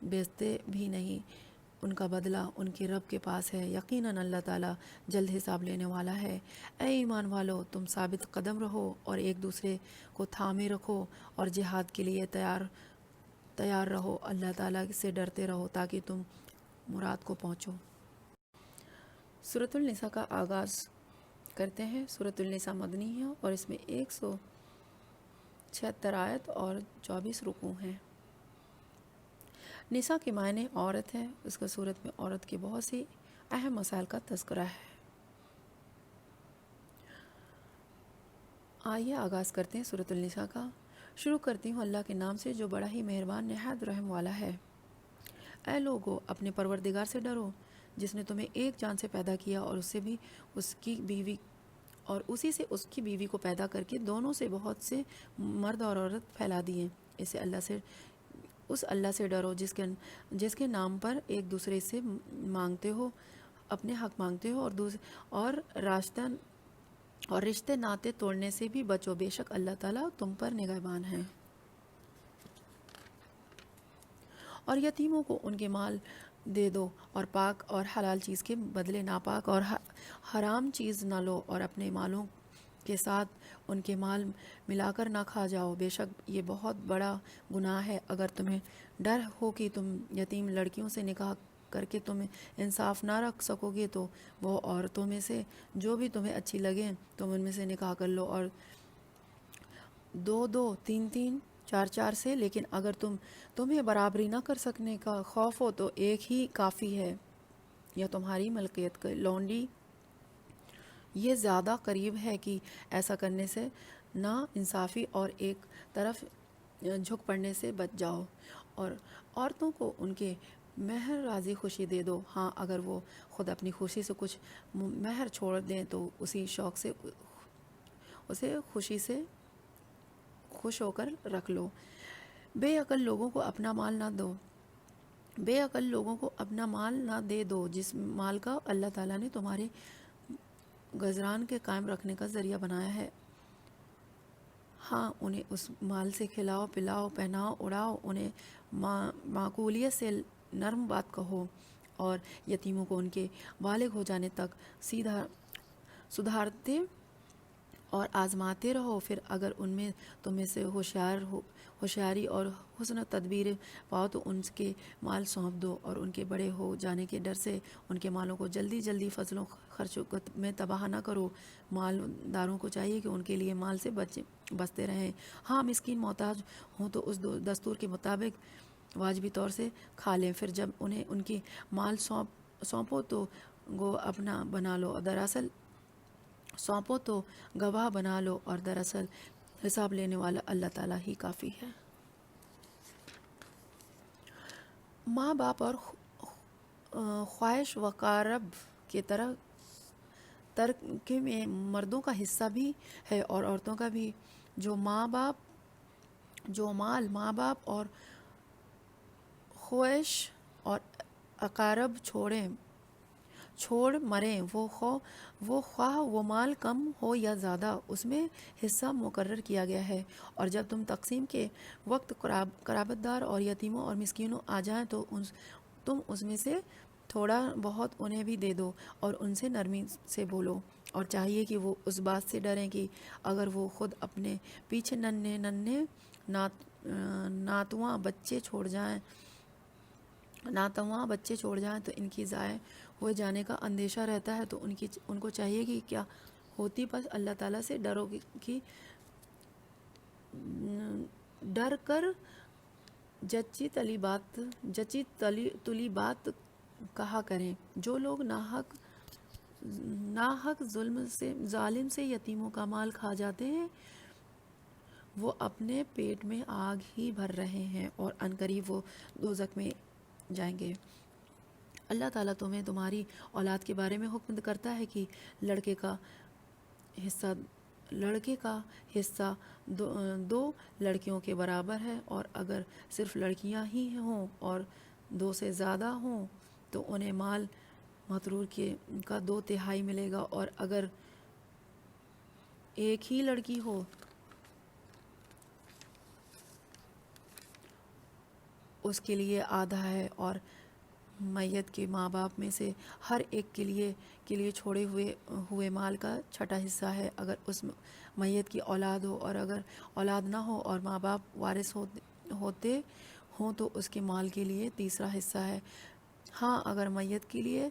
بیچتے بھی نہیں۔ ان کا بدلہ ان کے رب کے پاس ہے، یقیناً اللہ تعالیٰ جلد حساب لینے والا ہے۔ اے ایمان والو، تم ثابت قدم رہو اور ایک دوسرے کو تھامے رکھو اور جہاد کے لیے تیار رہو، اللہ تعالیٰ سے ڈرتے رہو تاکہ تم مراد کو پہنچو۔ سورۃ النساء کا آغاز کرتے ہیں۔ سورۃ النساء مدنی ہے اور اس میں 176 آیت اور 24 رکوع ہیں۔ نساء کے معنی عورت ہے، اس کا صورت میں عورت کے بہت سی اہم مسائل کا تذکرہ ہے۔ آئیے آغاز کرتے ہیں سورۃ النساء کا۔ شروع کرتی ہوں اللہ کے نام سے جو بڑا ہی مہربان نہایت رحم والا ہے۔ اے لوگو، اپنے پروردگار سے ڈرو جس نے تمہیں ایک جان سے پیدا کیا اور اسی سے اس کی بیوی کو پیدا کر کے دونوں سے بہت سے مرد اور عورت پھیلا دیے۔ اس اللہ سے ڈرو جس کے نام پر ایک دوسرے سے مانگتے ہو، اپنے حق مانگتے ہو، اور رشتے ناطے توڑنے سے بھی بچو، بے شک اللہ تعالیٰ تم پر نگہبان ہے۔ اور یتیموں کو ان کے مال دے دو، اور پاک اور حلال چیز کے بدلے ناپاک اور حرام چیز نہ لو، اور اپنے مالوں کے ساتھ ان کے مال ملا کر نہ کھا جاؤ، بے شک یہ بہت بڑا گناہ ہے۔ اگر تمہیں ڈر ہو کہ تم یتیم لڑکیوں سے نکاح کر کے تم انصاف نہ رکھ سکو گے تو وہ عورتوں میں سے جو بھی تمہیں اچھی لگیں تم ان میں سے نکاح کر لو، اور 2-2 3-3 4-4 سے، لیکن اگر تمہیں برابری نہ کر سکنے کا خوف ہو تو ایک ہی کافی ہے، یا تمہاری ملکیت کا لونڈی۔ یہ زیادہ قریب ہے کہ ایسا کرنے سے نا انصافی اور ایک طرف جھک پڑنے سے بچ جاؤ، اور عورتوں کو ان کے مہر راضی خوشی دے دو۔ ہاں، اگر وہ خود اپنی خوشی سے کچھ مہر چھوڑ دیں تو اسی شوق سے اسے خوشی سے خوش ہو کر رکھ لو۔ بے عقل لوگوں کو اپنا مال نہ دے دو جس مال کا اللہ تعالیٰ نے تمہارے گزران کے قائم رکھنے کا ذریعہ بنایا ہے۔ ہاں، انہیں اس مال سے کھلاؤ، پلاؤ، پہناؤ، اڑاؤ، انہیں معقولیت سے نرم بات کہو، اور یتیموں کو ان کے بالغ ہو جانے تک سدھارتے اور آزماتے رہو۔ پھر اگر ان میں تم میں سے ہوشیاری اور حسن تدبیر پاؤ تو ان کے مال سونپ دو، اور ان کے بڑے ہو جانے کے ڈر سے ان کے مالوں کو جلدی فضل و خرچ میں تباہ نہ کرو۔ مالداروں کو چاہیے کہ ان کے لیے مال سے بچتے رہیں۔ ہاں، مسکین محتاج ہوں تو اس دستور کے مطابق واجبی طور سے کھا لیں، پھر جب انہیں ان کی مال سونپو تو اپنا بنا لو، دراصل سونپو تو گواہ بنا لو، اور دراصل حساب لینے والا اللہ تعالیٰ ہی کافی ہے۔ ماں باپ اور خواہش وقارب کے ترک میں مردوں کا حصہ بھی ہے اور عورتوں کا بھی۔ جو مال ماں باپ اور خواہش اور اقارب چھوڑ مریں، وہ خواہ وہ مال کم ہو یا زیادہ، اس میں حصہ مقرر کیا گیا ہے، اور جب تم تقسیم کے وقت قرابت دار اور یتیموں اور مسکینوں آ جائیں تو تم اس میں سے تھوڑا بہت انہیں بھی دے دو، اور ان سے نرمی سے بولو، اور چاہیے کہ وہ اس بات سے ڈریں کہ اگر وہ خود اپنے پیچھے ننھے ناتواں بچے چھوڑ جائیں تو ان کی ضائع ہو جانے کا اندیشہ رہتا ہے، تو ان کو چاہیے کہ کیا ہوتی، بس اللہ تعالیٰ سے ڈرو کہ ڈر کر جچی تلی بات کہا کریں۔ جو لوگ ناحق ظالم سے یتیموں کا مال کھا جاتے ہیں، وہ اپنے پیٹ میں آگ ہی بھر رہے ہیں اور عنقریب وہ دوزخ میں جائیں گے۔ اللہ تعالیٰ تمہیں تمہاری اولاد کے بارے میں حکم کرتا ہے کہ لڑکے کا حصہ دو لڑکیوں کے برابر ہے، اور اگر صرف لڑکیاں ہی ہوں اور 2 سے زیادہ ہوں تو انہیں مال مترور کا 2/3 ملے گا، اور اگر ایک ہی لڑکی ہو اس کے لیے آدھا ہے، اور میت کے ماں باپ میں سے ہر ایک کے لیے چھوڑے ہوئے مال کا 6واں حصہ ہے، اگر اس میت کی اولاد ہو، اور اگر اولاد نہ ہو اور ماں باپ وارث ہوتے ہوں تو اس کے مال کے لیے 3واں حصہ ہے۔ ہاں، اگر میت کے لیے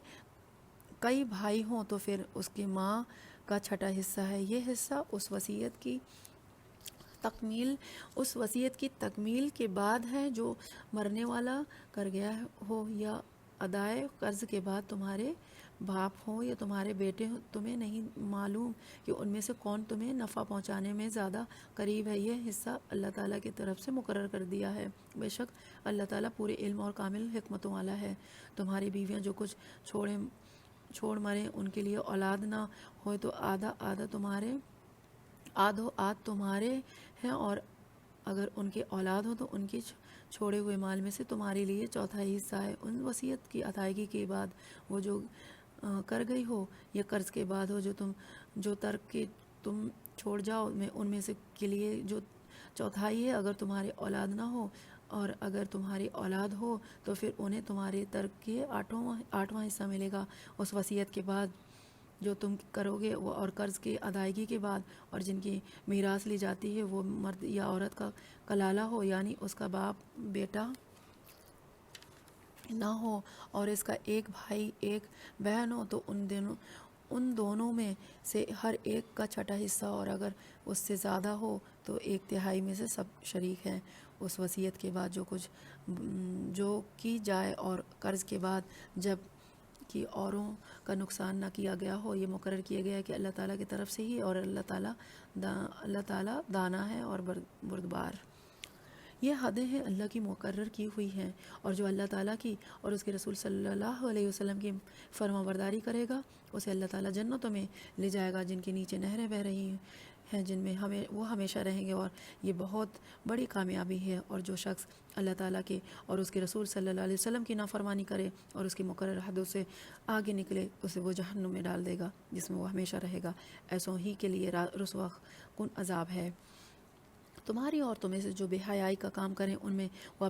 کئی بھائی ہوں تو پھر اس کی ماں کا 6واں حصہ ہے۔ یہ حصہ اس وصیت کی تکمیل کے بعد ہے جو مرنے والا کر گیا ہو، یا ادائے قرض کے بعد تمہارے باپ ہوں یا تمہارے بیٹے ہوں۔ تمہیں نہیں معلوم کہ ان میں سے کون تمہیں نفع پہنچانے میں زیادہ قریب ہے۔ یہ حصہ اللہ تعالیٰ کی طرف سے مقرر کر دیا ہے، بے شک اللہ تعالیٰ پورے علم اور کامل حکمتوں والا ہے۔ تمہاری بیویاں جو کچھ چھوڑ مریں، ان کے لیے اولاد نہ ہوئے تو آدھو تمہارے ہیں، اور اگر ان کے اولاد ہو تو ان کے چھوڑے ہوئے مال میں سے تمہارے لیے 4واں حصہ ہے۔ ان وصیت کی ادائیگی کے بعد وہ جو کر گئی ہو، یا قرض کے بعد ہو جو ترک کے تم چھوڑ جاؤ، ان میں سے کے لیے جو 4واں ہے۔ اگر تمہاری اولاد نہ ہو، اور اگر تمہاری اولاد ہو تو پھر انہیں تمہارے ترک کے 8واں حصہ ملے گا اس وصیت کے بعد جو تم کرو گے، اور قرض کی ادائیگی کے بعد۔ اور جن کی میراث لی جاتی ہے وہ مرد یا عورت کا کلالہ ہو، یعنی اس کا باپ بیٹا نہ ہو، اور اس کا ایک بھائی ایک بہن ہو، تو ان دونوں میں سے ہر ایک کا 6واں حصہ، اور اگر اس سے زیادہ ہو تو 1/3 میں سے سب شریک ہیں اس وصیت کے بعد جو کی جائے، اور قرض کے بعد جب کہ اوروں کا نقصان نہ کیا گیا ہو۔ یہ مقرر کیا گیا ہے کہ اللہ تعالیٰ کی طرف سے ہی، اور اللہ تعالیٰ دانا ہے اور بردبار۔ یہ حدیں ہیں اللہ کی مقرر کی ہوئی ہیں، اور جو اللہ تعالیٰ کی اور اس کے رسول صلی اللہ علیہ وسلم کی فرما برداری کرے گا اسے اللہ تعالیٰ جنتوں میں لے جائے گا جن کے نیچے نہریں بہہ رہی ہیں، جن میں وہ ہمیشہ رہیں گے، اور یہ بہت بڑی کامیابی ہے۔ اور جو شخص اللہ تعالیٰ کے اور اس کے رسول صلی اللہ علیہ وسلم کی نافرمانی کرے اور اس کی مقرر حدوں سے آگے نکلے، اسے وہ جہنم میں ڈال دے گا جس میں وہ ہمیشہ رہے گا۔ ایسوں ہی کے لیے رسوا کن عذاب ہے۔ تمہاری عورتوں میں سے جو بے حیائی کا کام کریں، ان میں وہ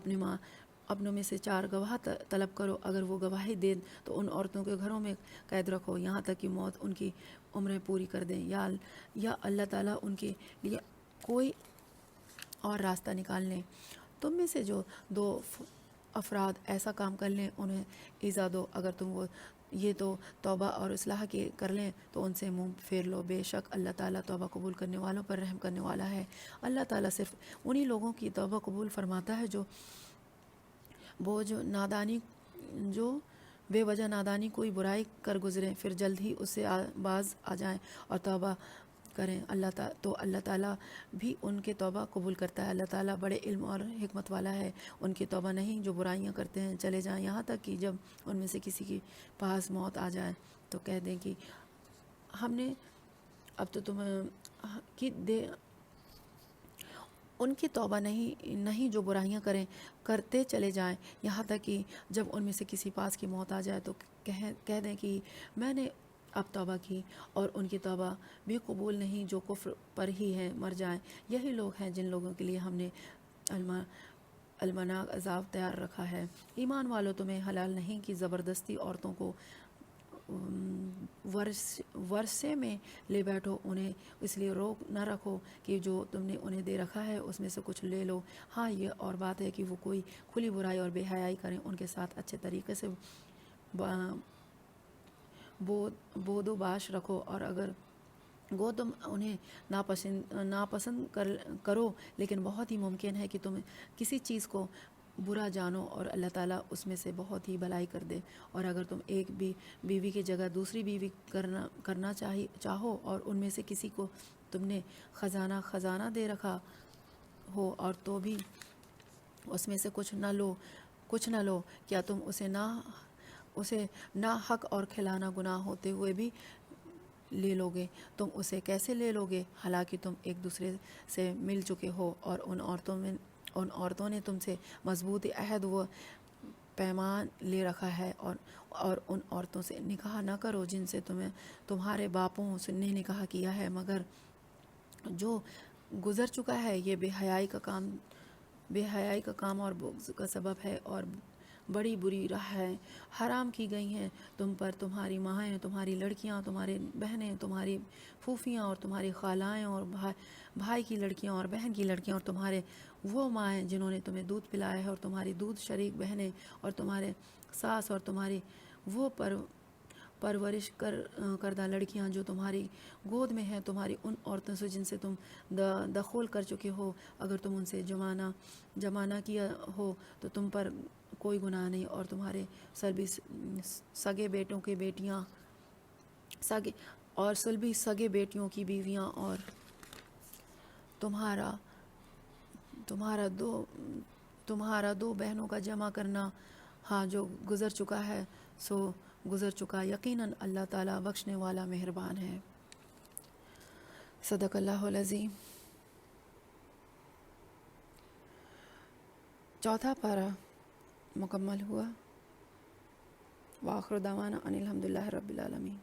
اپنوں میں سے 4 گواہ طلب کرو۔ اگر وہ گواہی دیں تو ان عورتوں کے گھروں میں قید رکھو یہاں تک کہ موت ان کی عمریں پوری کر دیں، یا اللہ تعالیٰ ان کے لیے کوئی اور راستہ نکال لیں۔ تم میں سے جو 2 افراد ایسا کام کر لیں انہیں ایذا دو، اگر تم یہ تو توبہ اور اصلاح کر لیں تو ان سے منہ پھیر لو، بے شک اللہ تعالیٰ توبہ قبول کرنے والوں پر رحم کرنے والا ہے۔ اللہ تعالیٰ صرف انہی لوگوں کی توبہ قبول فرماتا ہے جو بے وجہ نادانی کوئی برائی کر گزریں، پھر جلد ہی اس سے باز آ جائیں اور توبہ کریں۔ اللہ تعالیٰ بھی ان کے توبہ قبول کرتا ہے۔ اللہ تعالیٰ بڑے علم اور حکمت والا ہے۔ ان کی توبہ نہیں جو برائیاں کرتے ہیں چلے جائیں، یہاں تک کہ جب ان میں سے کسی کے پاس موت آ جائے تو کہہ دیں کہ ہم نے اب تو تمہیں ان کی توبہ نہیں جو برائیاں کرتے چلے جائیں، یہاں تک کہ جب ان میں سے کسی پاس کی موت آ جائے تو کہہ دیں کہ میں نے اب توبہ کی، اور ان کی توبہ بھی قبول نہیں جو کفر پر ہی ہے مر جائیں۔ یہی لوگ ہیں جن لوگوں کے لیے ہم نے المناک عذاب تیار رکھا ہے۔ ایمان والو، تمہیں حلال نہیں کہ زبردستی عورتوں کو ورثے میں لے بیٹھو انہیں، اس لیے روک نہ رکھو کہ جو تم نے انہیں دے رکھا ہے اس میں سے کچھ لے لو۔ ہاں یہ اور بات ہے کہ وہ کوئی کھلی برائی اور بے حیائی کریں، ان کے ساتھ اچھے طریقے سے بود و باش رکھو، اور اگر گو تم انہیں ناپسند کرو، لیکن بہت ہی ممکن ہے کہ تم کسی چیز کو برا جانو اور اللہ تعالیٰ اس میں سے بہت ہی بھلائی کر دے۔ اور اگر تم ایک بیوی کی جگہ دوسری بیوی کرنا چاہو اور ان میں سے کسی کو تم نے خزانہ دے رکھا ہو اور تو بھی اس میں سے کچھ نہ لو، کیا تم اسے نا حق اور کھلانا گناہ ہوتے ہوئے بھی لے لو گے؟ تم اسے کیسے لے لو گے حالانکہ تم ایک دوسرے سے مل چکے ہو، اور ان عورتوں نے تم سے مضبوط عہد و پیمان لے رکھا ہے، اور ان عورتوں سے نکاح نہ کرو جن سے تمہارے باپوں نے نکاح کیا ہے، مگر جو گزر چکا ہے۔ یہ بے حیائی کا کام اور بغض کا سبب ہے، اور بڑی بری راہیں حرام کی گئی ہیں تم پر، تمہاری مائیں، تمہاری لڑکیاں، تمہاری بہنیں، تمہاری پھوپھیاں اور تمہاری خالائیں، اور بھائی کی لڑکیاں اور بہن کی لڑکیاں، اور تمہارے وہ مائیں جنہوں نے تمہیں دودھ پلایا ہے، اور تمہاری دودھ شریک بہنیں، اور تمہارے ساس، اور تمہاری وہ پرورش کردہ لڑکیاں جو تمہاری گود میں ہیں، تمہاری ان عورتوں سے جن سے تم دخول کر چکے ہو، اگر تم ان سے جمع نہ کیا ہو تو تم پر کوئی گناہ نہیں، اور تمہارے سگے بیٹوں کی بیٹیاں اور صلبی سگے بیٹیوں کی بیویاں، اور تمہارا دو بہنوں کا جمع کرنا، ہاں جو گزر چکا ہے سو گزر چکا، یقیناً اللہ تعالیٰ بخشنے والا مہربان ہے۔ صدق اللہ العظیم۔ چوتھا پارہ مکمل ہوا۔ وآخر دعوانا ان الحمدللہ رب العالمین۔